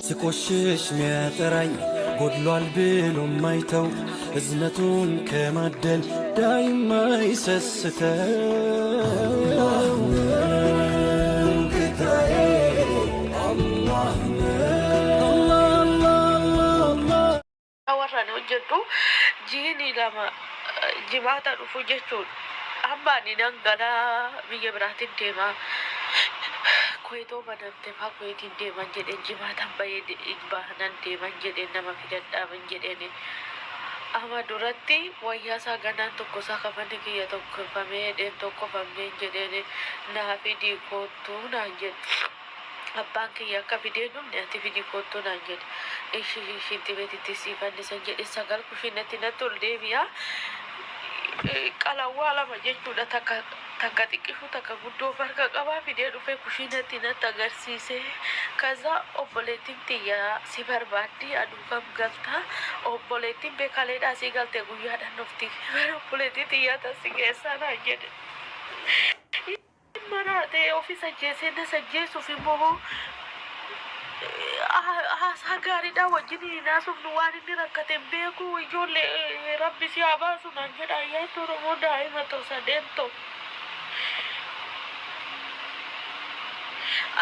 ስቆሽሽ ሚያጠራኝ ጎድሏል ብሎ ማይተው እዝነቱን ከማደል ዳይማ ይሰስተው ጌታዬ አላህ warraan hojjedhu jiini lama jimaata dhufu jechuun hammaan nan galaa biyya biraatiin deemaa koyitoo banamte faa koyitiin deeman jedheen jimaataan baay'ee baanan deeman jedheen nama fidadhaaman jedheen ama duratti wayyaa isaa ganaan tokko isaa kafanni kiyya tokkofamee dheen tokkofameen jedheen naafi diikootuu naan jedhe abbaan kiyya akka fidee dhumne ati fidii kootuu naan jedhe ishiitti beetitti siifannisan jedhe sagal kushiinatti natti ol deebi'a qalawwaa lama jechuudha takka xiqqishu takka guddoo farka qabaa fidee dhufe kushiinatti natti agarsiise kaza obboleettiin xiyyaa si barbaaddi aduu kam galtaa obboleettiin beekaleedhaa si galte guyyaadhaan nufti obboleettiin xiyyaa tassi keessaa naan jedhe maraatee ofii sajjeesee na sajjeessuuf immoo haasaa gaariidhaan wajjin naasufnu waan inni rakkateen beeku ijoollee rabbi si haa baasu naan jedha ayyaanni Oromoo daa'ima ta'u sadeentoo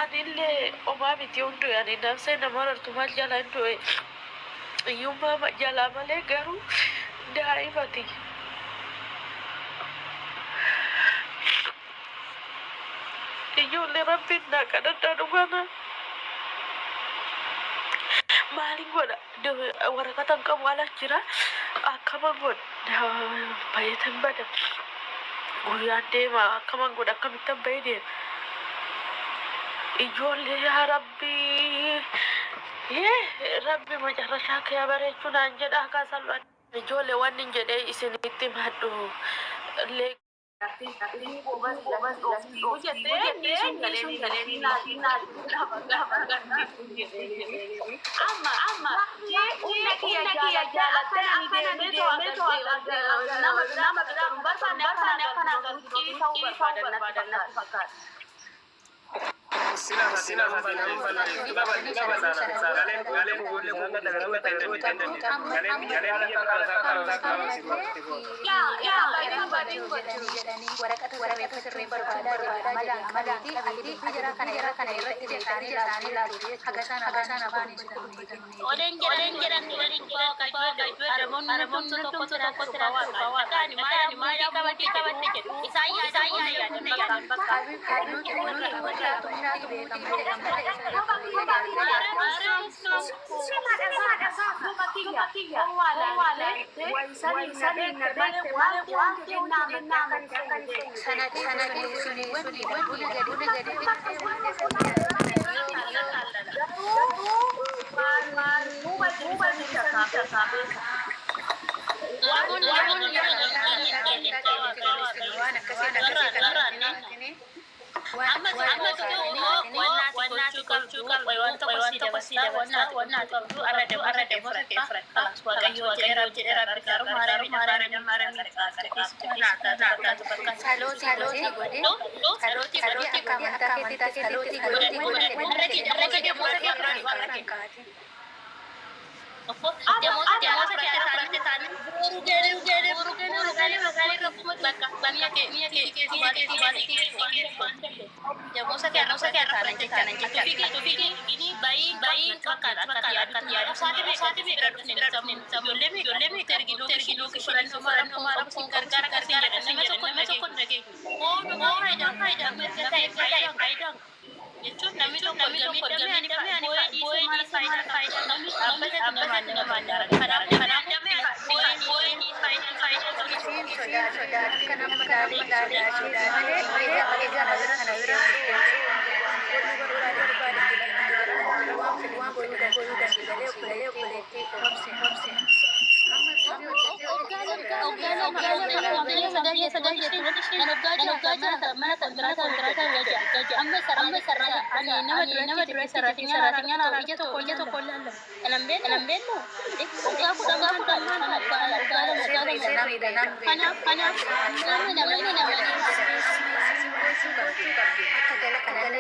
anillee omaa miti hundu ani namsee nama rartu maal jala hin du'e iyyummaa jalaa malee garuu daa'imati ijoollee rabbiin naa kadhadhaa dhugana maalin godha waraqatan qabu ala jira akkaman godha baay'atan bada guyyaan deema akkaman godha akkamittan baay'ee deema ijoollee yaa rabbi macarrashaa kee bareechuu naan jedha akka salphaan ijoollee waan hin jedhee isinitti maddu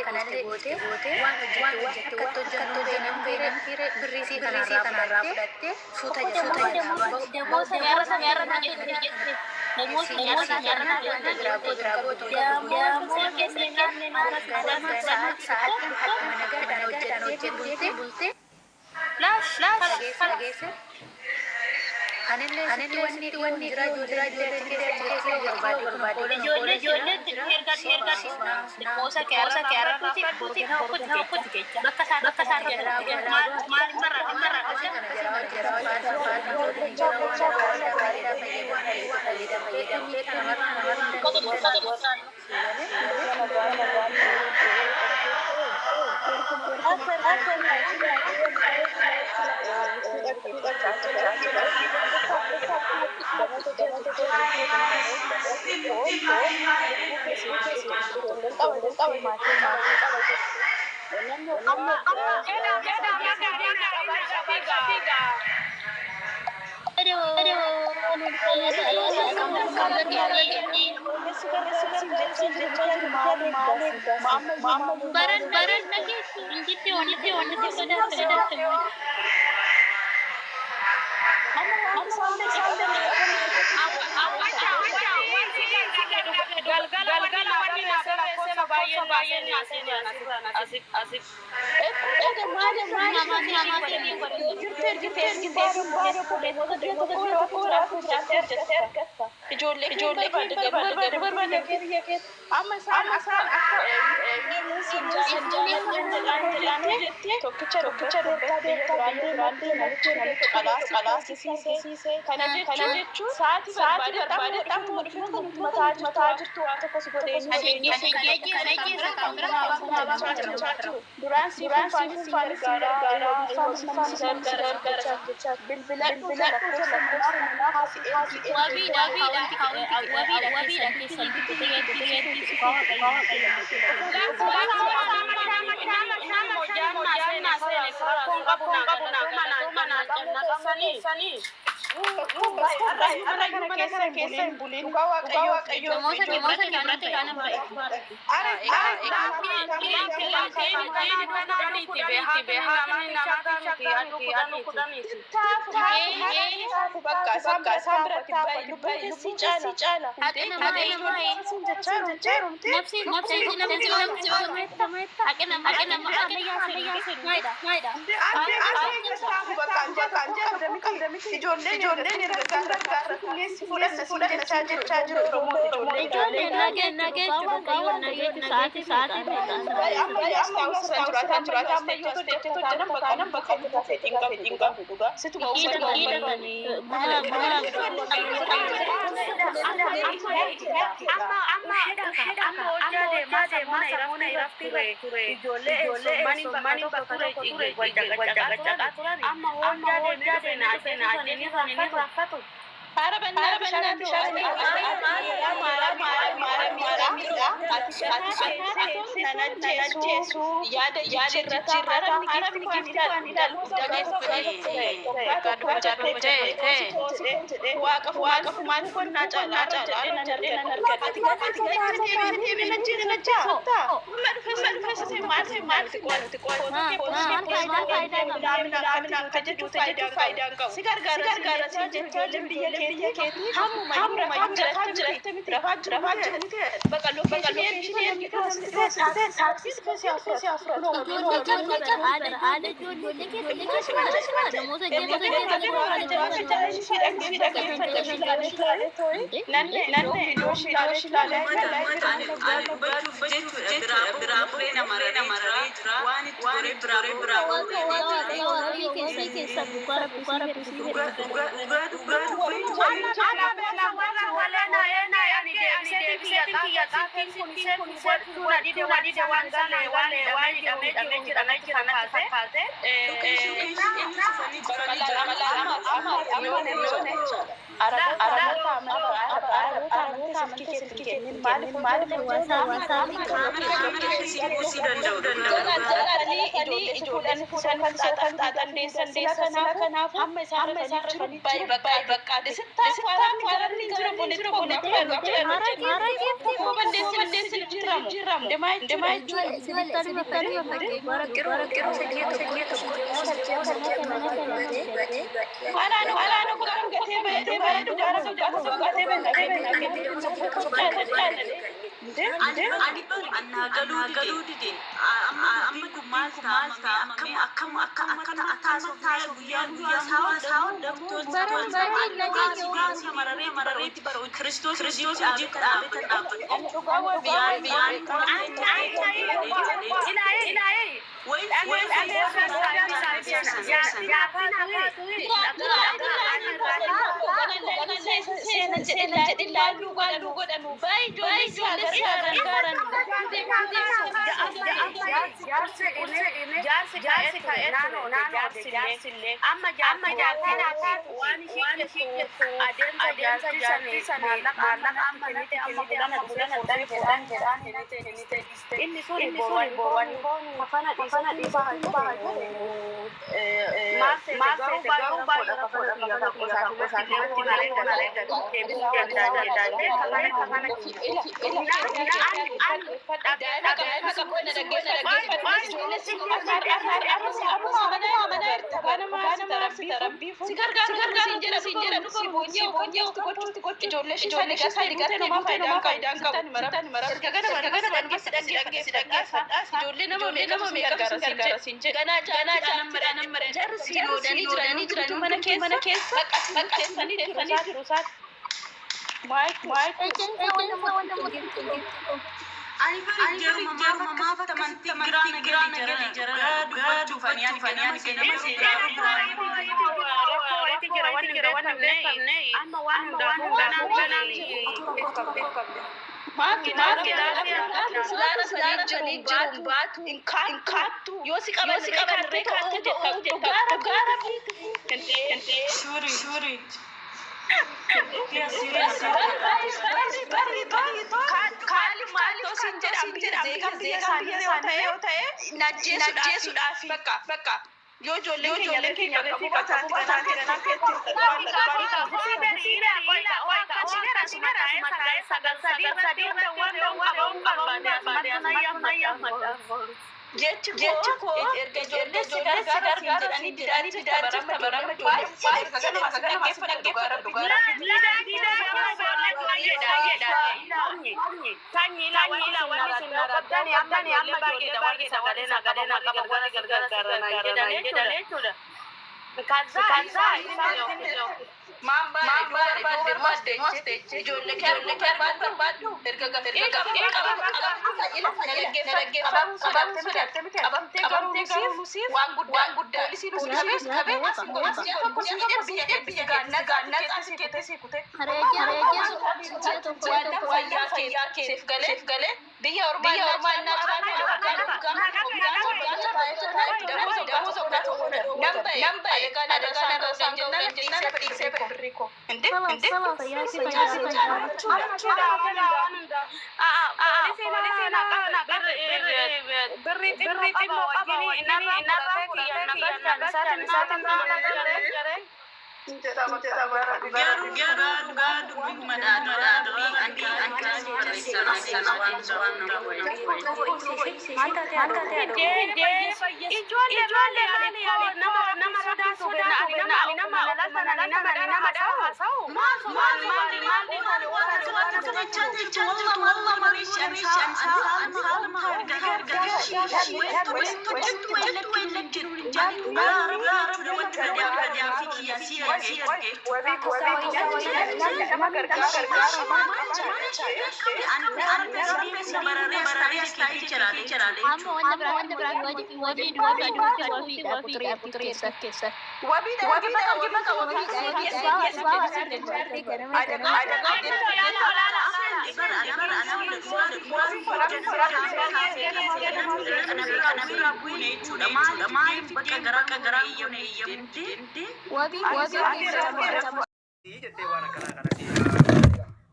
kanallee gootee waan hojjette akka hojjennu beenan birrii kanarraa fudhattee suuta Anillee wanni jira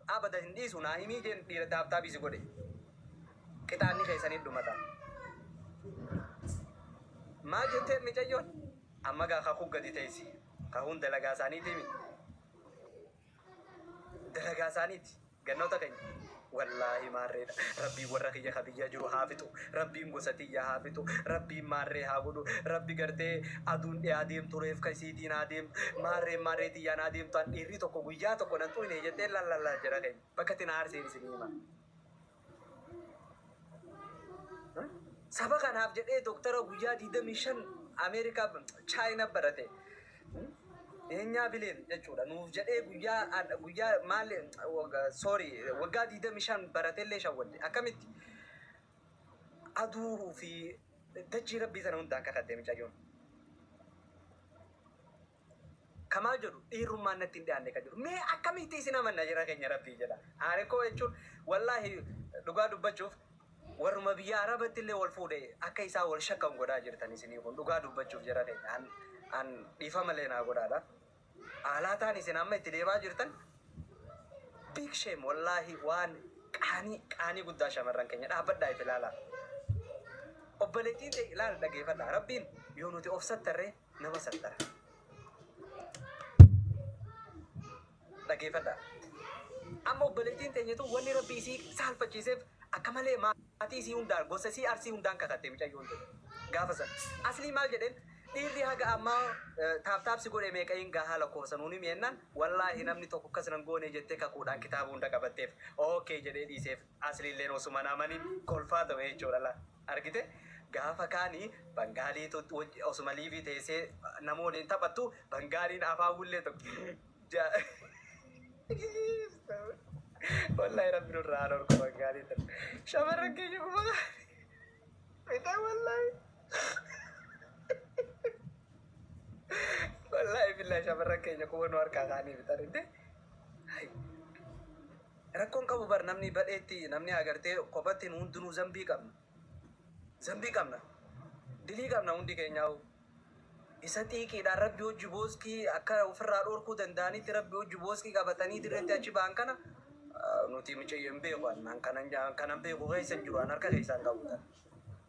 abada hindi suna himi jen dira tab tabi sigode kita ni kaisani dumata ma jete mi jayon amma ga ka gadi taisi ka hun dalaga sani timi dalaga sani ti gannota kan والله ماري ربي ورك يا خبيا جرو حافظو ربي غوستي يا حافظو ربي ماري هاغدو ربي غرتي ادون اديم توريف كايسيتين اديم ماري تي يا ناديم تان ديري تو كوغيا تو كنتو ني جتي لا لا لا جرا كاي بكتي نار سيني سينيما سبق انا بجدي دكتور غويا دي دميشن امريكا تشاينا برته enya bilen jechuudha nuuf jedhee guyyaa maal sorry waggaa 25 baratelle shawwadde akkamitti aduu fi dachii rabbii sana hundaan kakadde mucayyoon kamaa jedhu dhiirummaan natti hin dhiyaanne ka jiru mee akkamitti isin amanna jira keenya rabbii jedha aare koo jechuun wallaahi dhugaa dubbachuuf warruma biyya arabatti illee wal fuudhe akka isaa wal shakkan godhaa jirtan isinii kun dhugaa dubbachuuf jira keenya an dhiifa malee naa godhaadha alaataan isin amma itti deemaa jirtan big shame wallahi waan qaanii guddaa shamarran keenya dhaabbadhaa ifi ilaala obboleettiin ta'e ilaala dhageeffadhaa rabbiin yoo nuti of sattarree nama sattara dhageeffadhaa amma obboleettiin teenyetu wanni rabbii isii saalfachiiseef akka malee maatii isii hundaan gosa isii arsii hundaan kakatte mucayyoon ta'e gaafa sana aslii maal jedheen dhiirri haga ammaa taaptaapsi godhe meeqayin gahaa lakkoofsanuuni mi'ennaan wallaahi namni tokko akkas nan goone jettee kakuudhaan kitaaba hunda qabatteef ookee jedhee dhiiseef asliilleen osuma namaniin kolfaa ta'e jechuudha la argite gaafa kaanii bangaaliitu osuma liivii teessee namoonni taphattu bangaaliin afaan bullee tokko wallaahi rabbi nurraa dhorku bangaalii ta'e shamarran keenya kuma fedha wallaahi wallahi billahi shamarran keenya kuma nu harkaa kaanii bitarinde rakkoon qabu bar namni badheetti namni agartee kophatti nu hundinuu zambii qabna dilii qabna hundi keenyaa'u isa xiiqiidhaan rabbi hojii booskii akka ofirraa dhorkuu danda'anitti rabbi hojii booskii qabatanii dirreetti achi ba'an kana nuti mucayyoo hin beeku kanan beeku keessa jiru an harka keessaan qabutan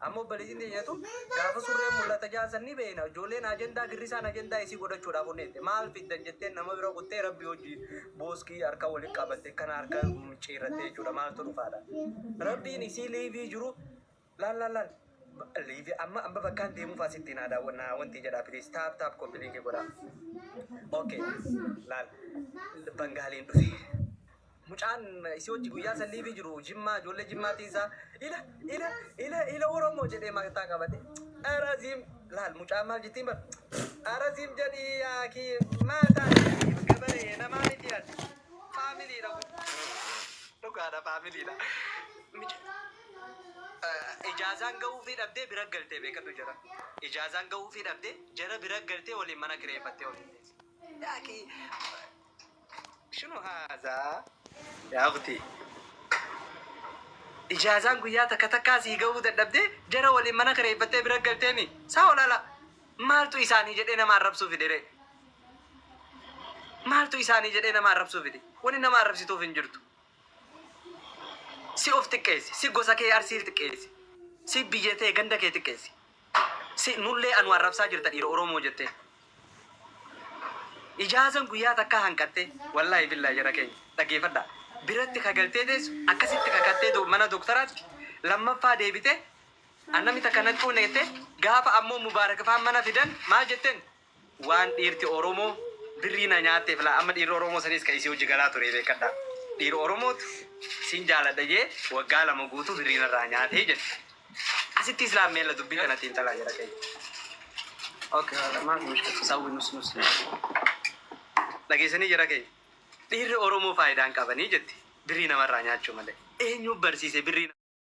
amma obboleettiin teenyatu gaafa surreen mul'ata jaasan ni beena ijoolleen ajandaa girrisaan ajandaa isii godhachuudhaaf hundeette maal fiddan jetteen nama bira kuttee rabbi hojii booskii harka waliin qabatte kana harka micciirrattee jechuudha maaltu dhufaadha rabbiin isii liivii jiru laal liivii amma bakkaan deemuuf asittiin aadaa wanti jedhaa please taap kompiiliikii godhaa okay laal bangaaliin dhufe mucaan isii hojii guyyaa san liivii jiru jimmaa ijoollee jimmaatiin isaa ila oromoo jedhee maqtaa qabate araziim laal mucaan maal jettiin bar araziim jedhii yaakii maataa gabaree namaa miti yaad faamiliidha dhugaadha faamiliidha ijaazaan gahuu fi dhabdee bira galtee beekadhu jira ijaazaan gahuu fi dhabdee jara bira galtee waliin mana kireeffattee waliin yaakii shunu haazaa yaa uti ijaazaan guyyaa takka sii gahuu dadhabdee jara waliin mana kireeffattee bira galteemi saa olala maaltu isaanii jedhee nama arrabsuu fide maaltu isaanii jedhee nama arrabsuu fide wani nama arrabsituuf hin jirtu si of xiqqeessi si gosa kee arsii xiqqeessi si biyya ta'e ganda kee xiqqeessi si nullee anu arrabsaa jirta dhiira oromoo jettee ijaazan guyyaa takka hanqatte wallaahi billahi jara keenya dhageeffadhaa biratti kagaltee teessu akkasitti kakattee mana doktaraatti lammaffaa deebite annami takka natti uunette gaafa ammoo mubaarakafaan mana fidan maal jetteen waan dhiirti oromoo birrii na nyaatteef laa amma dhiirri oromoo sanis ka isii hojii galaa ture beekadhaa dhiirri oromootu siin jaaladha jee waggaa 2 guutuu birrii narraa nyaatee jette asitti islaameen la dubbii kanatti hin talaa jira keenya okay maal mushkil sawwi nus dhageessanii jira keenya dhiirri oromoo faayidaan qabanii jetti birrii namarraa nyaachuu malee eenyu barsiise birrii